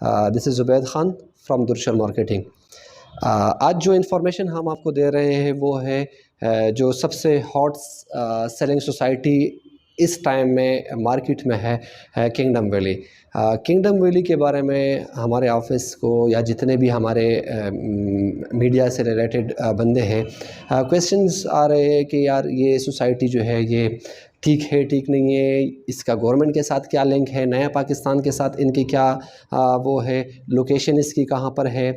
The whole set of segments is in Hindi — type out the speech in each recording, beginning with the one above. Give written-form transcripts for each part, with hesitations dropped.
This is Zubaid Khan from Durshal marketing. आज जो इन्फॉर्मेशन हम आपको दे रहे हैं वो है जो सबसे हॉट सेलिंग सोसाइटी इस टाइम में मार्केट में है किंगडम वैली। किंगडम वैली के बारे में हमारे ऑफिस को या जितने भी हमारे मीडिया से रिलेटेड बंदे हैं, क्वेश्चंस आ रहे हैं कि यार ये सोसाइटी जो है ये ठीक है ठीक नहीं है, इसका गवर्नमेंट के साथ क्या लिंक है, नया पाकिस्तान के साथ इनकी क्या वो है, लोकेशन इसकी कहाँ पर है,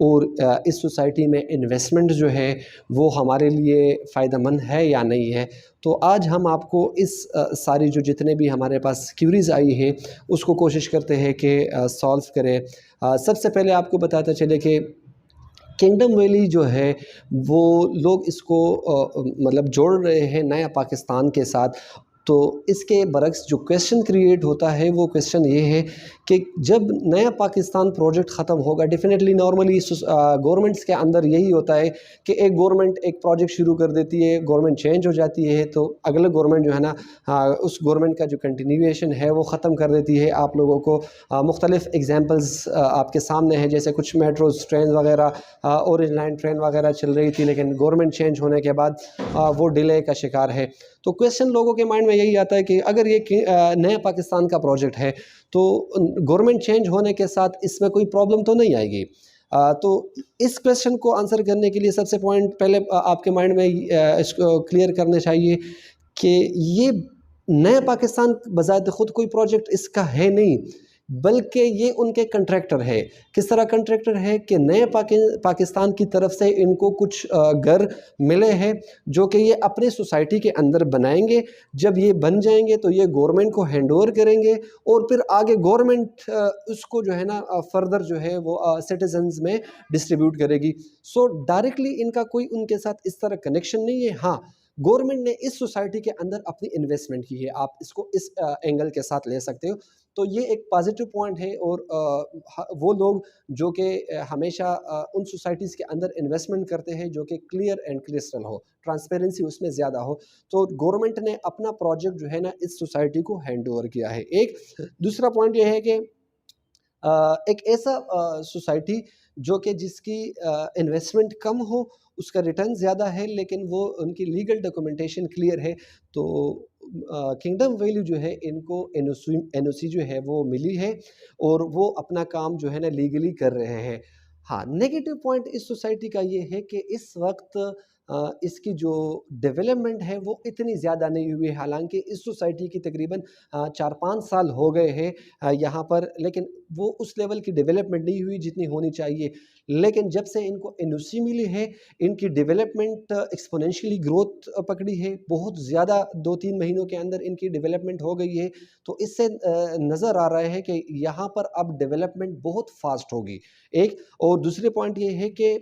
और इस सोसाइटी में इन्वेस्टमेंट जो है वो हमारे लिए फ़ायदेमंद है या नहीं है। तो आज हम आपको इस सारी जो जितने भी हमारे पास क्यूरीज़ आई है उसको कोशिश करते हैं कि सॉल्व करें। सबसे पहले आपको बताते चले कि किंगडम वैली जो है वो लोग इसको मतलब जोड़ रहे हैं नया पाकिस्तान के साथ। तो इसके बरक्स जो क्वेश्चन क्रिएट होता है वो क्वेश्चन ये है कि जब नया पाकिस्तान प्रोजेक्ट ख़त्म होगा, डेफिनेटली नॉर्मली गवर्नमेंट्स के अंदर यही होता है कि एक गवर्नमेंट एक प्रोजेक्ट शुरू कर देती है, गवर्नमेंट चेंज हो जाती है तो अगले गवर्नमेंट जो है ना उस गवर्नमेंट का जो कंटिन्यूएशन है वो ख़त्म कर देती है। आप लोगों को मुख्तलिफ़ एग्जांपल्स आपके सामने हैं, जैसे कुछ मेट्रोस ट्रेन वगैरह ऑरेंज लाइन ट्रेन वगैरह चल रही थी, लेकिन गवर्नमेंट चेंज होने के बाद वो डिले का शिकार है। तो क्वेश्चन लोगों के माइंड में यही आता है कि अगर ये नया पाकिस्तान का प्रोजेक्ट है तो गवर्नमेंट चेंज होने के साथ इसमें कोई प्रॉब्लम तो नहीं आएगी। तो इस क्वेश्चन को आंसर करने के लिए सबसे पॉइंट पहले आपके माइंड में इसको क्लियर करना चाहिए कि ये नया पाकिस्तान बज़ात खुद कोई प्रोजेक्ट इसका है नहीं, बल्कि ये उनके कंट्रैक्टर है। किस तरह कंट्रैक्टर है कि नए पाकिस्तान की तरफ से इनको कुछ घर मिले हैं जो कि ये अपने सोसाइटी के अंदर बनाएंगे। जब ये बन जाएंगे तो ये गवर्नमेंट को हैंडओवर करेंगे और फिर आगे गवर्नमेंट उसको जो है ना फर्दर जो है वो सिटीजन्स में डिस्ट्रीब्यूट करेगी। सो डायरेक्टली इनका कोई उनके साथ इस तरह कनेक्शन नहीं है। हाँ, गवर्नमेंट ने इस सोसाइटी के अंदर अपनी इन्वेस्टमेंट की है, आप इसको इस एंगल के साथ ले सकते हो। तो ये एक पॉजिटिव पॉइंट है। और वो लोग जो कि हमेशा उन सोसाइटीज़ के अंदर इन्वेस्टमेंट करते हैं जो कि क्लियर एंड क्रिस्टल हो, ट्रांसपेरेंसी उसमें ज़्यादा हो, तो गवर्नमेंट ने अपना प्रोजेक्ट जो है ना इस सोसाइटी को हैंड ओवर किया है। एक दूसरा पॉइंट ये है कि एक ऐसा सोसाइटी जो कि जिसकी इन्वेस्टमेंट कम हो, उसका रिटर्न ज़्यादा है, लेकिन वो उनकी लीगल डॉक्यूमेंटेशन क्लियर है। तो किंगडम वैली जो है इनको एनओसी जो है वो मिली है और वो अपना काम जो है ना लीगली कर रहे हैं। हाँ, नेगेटिव पॉइंट इस सोसाइटी का ये है कि इस वक्त इसकी जो डेवलपमेंट है वो इतनी ज़्यादा नहीं हुई है। हालांकि इस सोसाइटी की तकरीबन 4-5 साल हो गए हैं यहाँ पर, लेकिन वो उस लेवल की डेवलपमेंट नहीं हुई जितनी होनी चाहिए। लेकिन जब से इनको एनओसी मिली है, इनकी डेवलपमेंट एक्सपोनेंशियली ग्रोथ पकड़ी है, बहुत ज़्यादा 2-3 महीनों के अंदर इनकी डेवलपमेंट हो गई है। तो इससे नज़र आ रहा है कि यहाँ पर अब डेवलपमेंट बहुत फास्ट होगी। एक और दूसरे पॉइंट ये है कि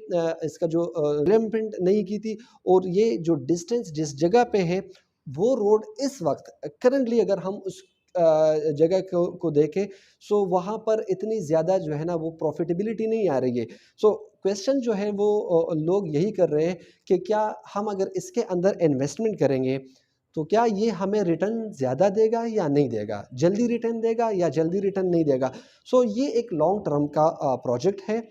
इसका जो डेवलपमेंट नहीं की थी, और ये जो डिस्टेंस जिस जगह पे है वो रोड इस वक्त करंटली अगर हम उस जगह को देखें, सो वहाँ पर इतनी ज़्यादा जो है ना वो प्रॉफिटेबिलिटी नहीं आ रही है। सो क्वेश्चन जो है वो लोग यही कर रहे हैं कि क्या हम अगर इसके अंदर इन्वेस्टमेंट करेंगे तो क्या ये हमें रिटर्न ज़्यादा देगा या नहीं देगा, जल्दी रिटर्न देगा या जल्दी रिटर्न नहीं देगा। सो ये एक लॉन्ग टर्म का प्रोजेक्ट है।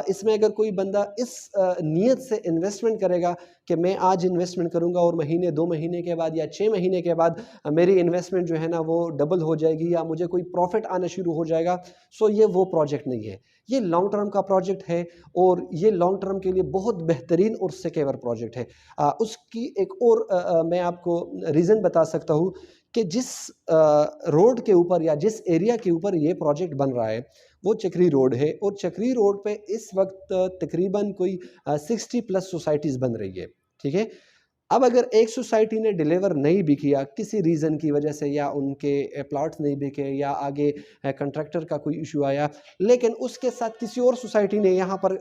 इसमें अगर कोई बंदा इस नीयत से इन्वेस्टमेंट करेगा कि मैं आज इन्वेस्टमेंट करूंगा और महीने 2 महीने के बाद या 6 महीने के बाद मेरी इन्वेस्टमेंट जो है ना वो डबल हो जाएगी या मुझे कोई प्रॉफिट आना शुरू हो जाएगा, सो ये वो प्रोजेक्ट नहीं है। ये लॉन्ग टर्म का प्रोजेक्ट है और ये लॉन्ग टर्म के लिए बहुत बेहतरीन और सिक्योर प्रोजेक्ट है। उसकी एक और मैं आपको रीज़न बता सकता हूँ कि जिस रोड के ऊपर या जिस एरिया के ऊपर ये प्रोजेक्ट बन रहा है वो चक्री रोड है, और चक्री रोड पे इस वक्त तकरीबन कोई 60+ सोसाइटीज़ बन रही है। ठीक है, अब अगर एक सोसाइटी ने डिलीवर नहीं भी किया किसी रीज़न की वजह से, या उनके प्लॉट्स नहीं बिके या आगे कंट्रैक्टर का कोई इशू आया, लेकिन उसके साथ किसी और सोसाइटी ने यहाँ पर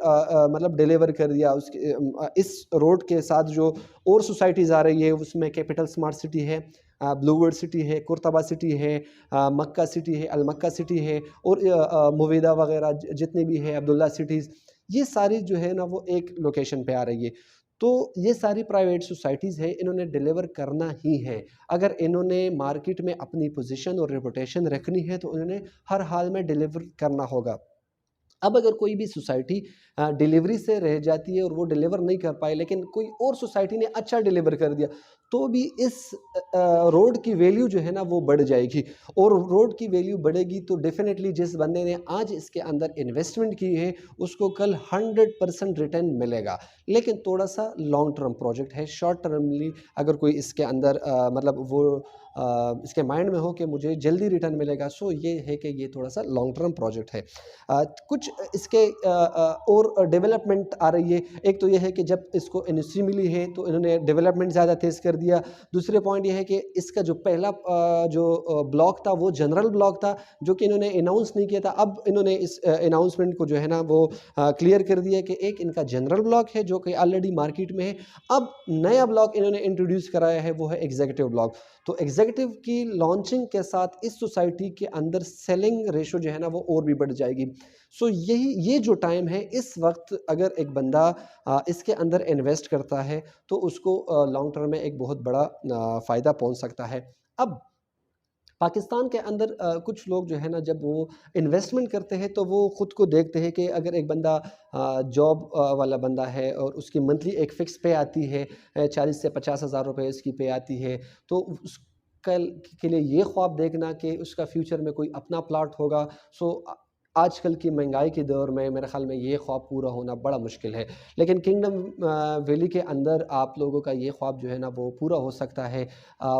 मतलब डिलीवर कर दिया, उसके इस रोड के साथ जो और सोसाइटीज़ आ रही है उसमें कैपिटल स्मार्ट सिटी है, ब्लूवर्ड सिटी है, कुर्तबा सिटी है, मक्का सिटी है, अलमक्का सिटी है, और मुवीदा वगैरह जितनी भी है, अब्दुल्ला सिटीज़, ये सारी जो है ना वो एक लोकेशन पे आ रही है। तो ये सारी प्राइवेट सोसाइटीज़ है, इन्होंने डिलीवर करना ही है। अगर इन्होंने मार्केट में अपनी पोजीशन और रेपुटेशन रखनी है तो इन्होंने हर हाल में डिलीवर करना होगा। अब अगर कोई भी सोसाइटी डिलीवरी से रह जाती है और वो डिलीवर नहीं कर पाए, लेकिन कोई और सोसाइटी ने अच्छा डिलीवर कर दिया, तो भी इस रोड की वैल्यू जो है ना वो बढ़ जाएगी। और रोड की वैल्यू बढ़ेगी तो डेफिनेटली जिस बंदे ने आज इसके अंदर इन्वेस्टमेंट की है उसको कल 100% रिटर्न मिलेगा। लेकिन थोड़ा सा लॉन्ग टर्म प्रोजेक्ट है, शॉर्ट टर्मली अगर कोई इसके अंदर मतलब वो इसके माइंड में हो कि मुझे जल्दी रिटर्न मिलेगा, सो ये है कि ये थोड़ा सा लॉन्ग टर्म प्रोजेक्ट है। कुछ इसके और डेवलपमेंट आ रही है। एक तो ये है कि जब इसको एनओसी मिली है तो इन्होंने डेवलपमेंट ज़्यादा तेज़ कर दिया। दूसरे पॉइंट ये है कि इसका जो पहला जो ब्लॉक था वो जनरल ब्लॉक था, जो कि इन्होंने अनाउंस नहीं किया था। अब इन्होंने इस अनाउंसमेंट को जो है ना वो क्लियर कर दिया कि एक इनका जनरल ब्लॉक है जो कि ऑलरेडी मार्केट में है। अब नया ब्लॉक इन्होंने इंट्रोड्यूस कराया है, वो है एग्जीक्यूटिव ब्लॉक। तो एग्जीक्यूटिव की लॉन्चिंग के साथ इस सोसाइटी के अंदर सेलिंग रेशो जो है ना वो और भी बढ़ जाएगी। सो यही ये जो टाइम है, इस वक्त अगर एक बंदा इसके अंदर इन्वेस्ट करता है तो उसको लॉन्ग टर्म में एक बहुत बड़ा फ़ायदा पहुंच सकता है। अब पाकिस्तान के अंदर कुछ लोग जो है ना जब वो इन्वेस्टमेंट करते हैं तो वो ख़ुद को देखते हैं कि अगर एक बंदा जॉब वाला बंदा है और उसकी मंथली एक फ़िक्स पे आती है, 40 से 50 हज़ार रुपये उसकी पे आती है, तो उस कल के लिए ये ख्वाब देखना कि उसका फ्यूचर में कोई अपना प्लाट होगा। सो आजकल की महंगाई के दौर में मेरे ख़्याल में ये ख्वाब पूरा होना बड़ा मुश्किल है। लेकिन किंगडम वैली के अंदर आप लोगों का ये ख्वाब जो है ना वो पूरा हो सकता है।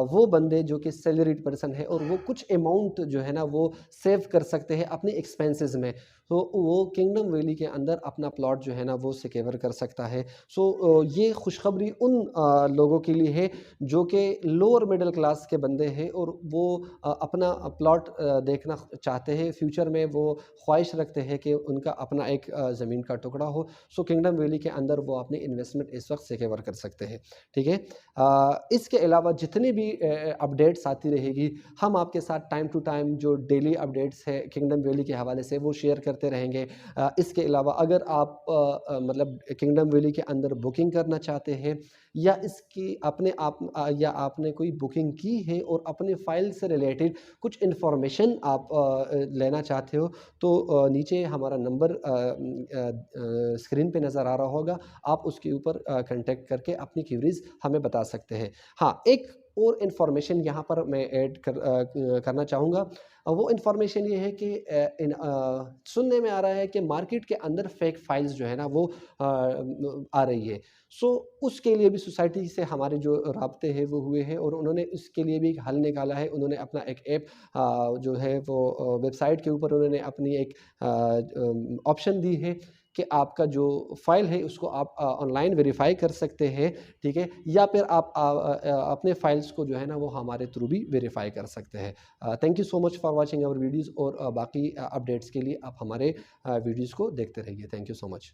वो बंदे जो कि सैलरीड पर्सन है और वो कुछ अमाउंट जो है ना वो सेव कर सकते हैं अपने एक्सपेंसेस में, तो वो किंगडम वैली के अंदर अपना प्लॉट जो है ना वो सिक्योर कर सकता है। सो ये खुशखबरी उन लोगों के लिए है जो कि लोअर मिडिल क्लास के बंदे हैं और वो अपना प्लॉट देखना चाहते हैं फ्यूचर में, वो ख्वाहिश रखते हैं कि उनका अपना एक ज़मीन का टुकड़ा हो। सो किंगडम वैली के अंदर वो अपनी इन्वेस्टमेंट इस वक्त सिक्योर कर सकते हैं। ठीक है। इसके अलावा जितनी भी अपडेट्स आती रहेगी, हम आपके साथ टाइम टू टाइम जो डेली अपडेट्स है किंगडम वैली के हवाले से वो शेयर करते रहेंगे। इसके अलावा अगर आप मतलब किंगडम वैली के अंदर बुकिंग करना चाहते हैं या इसकी अपने आप या आपने कोई बुकिंग की है और अपने फाइल से रिलेटेड कुछ इन्फॉर्मेशन आप लेना चाहते हो, तो नीचे हमारा नंबर स्क्रीन पे नज़र आ रहा होगा, आप उसके ऊपर कांटेक्ट करके अपनी क्यूरीज हमें बता सकते हैं। हाँ, एक और इन्फॉर्मेशन यहाँ पर मैं करना चाहूँगा। वो इन्फॉर्मेशन ये है कि सुनने में आ रहा है कि मार्केट के अंदर फेक फाइल्स जो है ना वो आ रही है। सो उसके लिए भी सोसाइटी से हमारे जो राब्ते हैं वो हुए हैं और उन्होंने इसके लिए भी एक हल निकाला है। उन्होंने अपना एक ऐप जो है वो वेबसाइट के ऊपर उन्होंने अपनी एक ऑप्शन दी है कि आपका जो फ़ाइल है उसको आप ऑनलाइन वेरीफ़ाई कर सकते हैं। ठीक है, या फिर आप अपने फाइल्स को जो है ना वो हमारे थ्रू भी वेरीफ़ाई कर सकते हैं। Thank you so much for watching our videos और बाकी अपडेट्स के लिए आप हमारे वीडियोज़ को देखते रहिए। Thank you so much.